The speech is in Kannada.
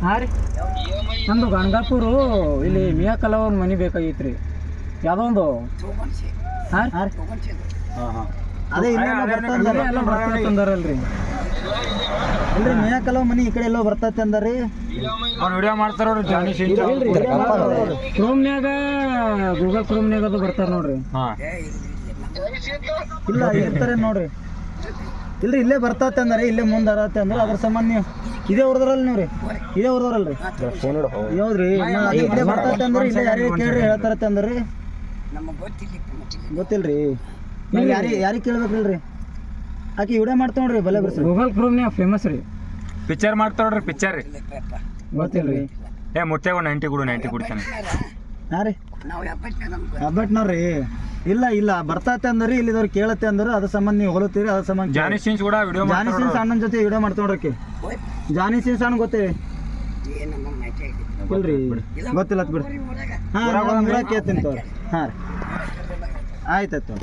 ಹಾಂ ರೀ ನಮ್ಮದು ಗಂಗಾಪುರು ಇಲ್ಲಿ ಮಿಯಾಕಲ್ಲ ಒಂದು ಮನೆ ಬೇಕಾಗಿತ್ತು ರೀ ಯಾವುದೋ ಒಂದು ಹಾಂ ಹಾಂ ಅದೇ ಎಲ್ಲ ಬರ್ತಂದಾರಲ್ರಿ ಇಲ್ರಿ ಮೇಯಕಲ್ಲ ಮನಿ ಈ ಕಡೆ ಎಲ್ಲೋ ಬರ್ತೈತೆ ಅಂದಾರಿ ಅವ್ರು ವಿಡಿಯೋ ಮಾಡ್ತಾರ ಕ್ರೋಮ್ನ್ಯಾಗ ಗೂಗಲ್ ಕ್ರೋಮ್ನ್ಯಾಗ ಅದು ಬರ್ತಾರ ನೋಡ್ರಿ ಇಲ್ಲ ಇರ್ತಾರೆ ನೋಡ್ರಿ ಇಲ್ರಿ ಇಲ್ಲೇ ಬರ್ತೈತೆ ಅಂದಾರಿ ಇಲ್ಲೇ ಮುಂದೆ ಅರತ್ತೆ ಅಂದ್ರೆ ಅದ್ರ ಸಂಬಂಧ ನೀವು ಇದೇ ಹೊರದ್ರಲ್ಲ ನೀವು ರೀ ಇದೇ ಹೊರದ್ರಲ್ರಿ ಯಾವ್ದ್ರಿ ಇಲ್ಲೇ ಬರ್ತೈತೆ ಅಂದ್ರೆ ಇಲ್ಲೇ ಯಾರಿಗೆ ಕೇಳ್ರಿ ಹೇಳ್ತಾರತ್ತೆ ಅಂದ್ರಿ ಗೊತ್ತಿಲ್ರಿ ಯಾರಿಗೆ ಕೇಳ್ಬೇಕಿಲ್ರಿ ಆಕೆ ವಿಡಿಯೋ ಮಾಡ್ತಾ ನೋಡ್ರಿ ಬಲೆ ಬರ್ಸಿ ಗೂಗಲ್ ಕ್ರೋಮ್ನ್ಯಾಗ ಫೇಮಸ್ ರೀ ಪಿಕ್ಚರ್ ಮಾಡ್ತಾವ್ರಿ ಪಿಕ್ಚರ್ ರೀ ಗೊತ್ತಿಲ್ರಿ ಮುಟ್ಟ್ಯಾಗ 90 ಕುಡ್ತಾನೆ ಹಾಂ ರೀ ಹಬ್ಬಟ್ನವ್ರಿ ಇಲ್ಲ ಬರ್ತೈತೆ ಅಂದ್ರಿ ಇಲ್ಲಿದವ್ರು ಕೇಳತ್ತೆ ಅಂದ್ರೆ ಅದ್ರ ಸಂಬಂಧ ನೀವು ಹೊಲತ್ತೀರಿ ಅದ್ರ ಸಂಬಂಧ ಜಾನಿ ಸೀನ್ಸ್ ಕೂಡ ವಿಡಿಯೋ ಜಾನಿ ಸೀನ್ಸ್ ಅಣ್ಣನ ಜೊತೆ ವಿಡಿಯೋ ಮಾಡ್ತಾ ನೋಡ್ರಿ ಜಾನಿ ಸೀನ್ಸ್ ಅಣ್ಣ ಗೊತ್ತೇ ಇಲ್ರಿ ಗೊತ್ತಿಲ್ಲ ಬಿಡ್ರಿ ಹಾಂ ಕೇಳ್ತೀನಿ ತೋರಿ ಹಾಂ ರೀ ಆಯ್ತಾಯ್ತು